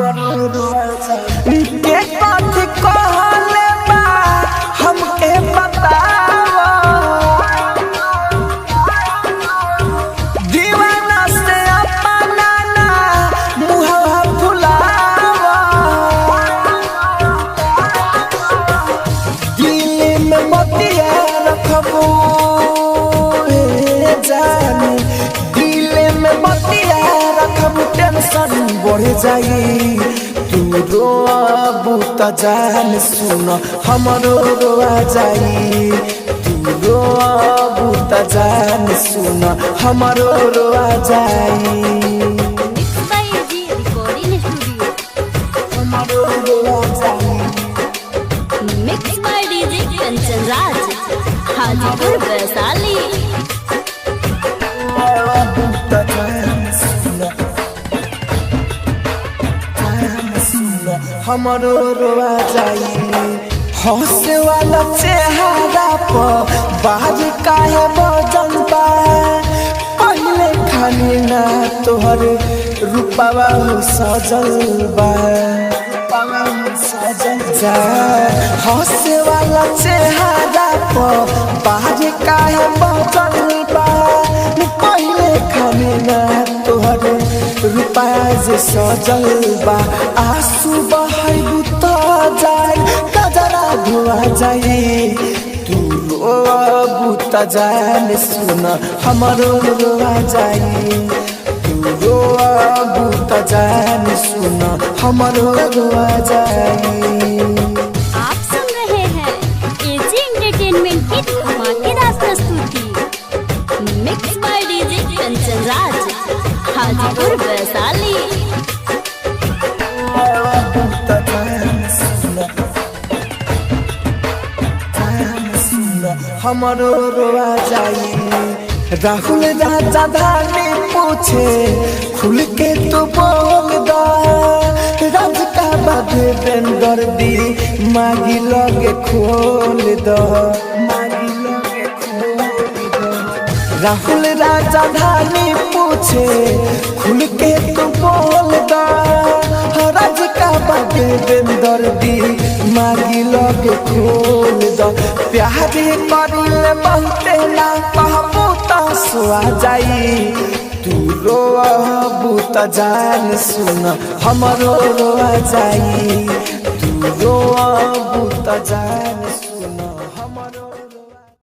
के कथी कहले बा हमके बताओ, दीवाना से अपना ना मुहवा फुलाओ, दिल में मोतिया रखबो जानी, दिल में मोतिया रखबो टेंशन बढ़ जाई, तू रोबू त जान सुन हमरो रोआ जाई, तू रोबू त जान सुन हमरो रोआ जाई, हमरो रोआ जाई। Mix by DJ Kanchan Raj, Hajipur Vaishali. रोबू त जान सुन हमरो रोआ जाई, हंसे वाला चेहरा पर बाज काहे बजन बा, पहले खाली ना तोहर रूपवा सजल बा, जा हंसे वाला चेहरा पर बाज काहे बजन बा, पहले खाली ना तोहर रूपा जे सजल बा, आंसू बहाइबू त जाए कजरा धुआ जाए, तू रोबू त जान सुन हमरो रोआ जाए, तू रोबू त जान सुन हमरो रोआ जाए। आप सुन रहे हैं एजी एंटरटेनमेंट की धमाकेदार प्रस्तुति, mix by DJ Kanchan Raj, Hajipur Vaishali. हमरो रोआ जाई, राहुल राजा धानी पूछे खुल के तो बोल दा, राज का बाधे बेंदर दी मागी लगे खोल दा, मागी लगे खोल दा, राहुल राजा धानी पूछे खुल के तो बोल दा, राज का बाधे बेंदर दी मागी लगे खोल दा, प्यार करिले बहुते ना कहबू त सुआ जाई, तू रोबू त जान सुन हमरो रोआ जाई, तू रोबू त जान।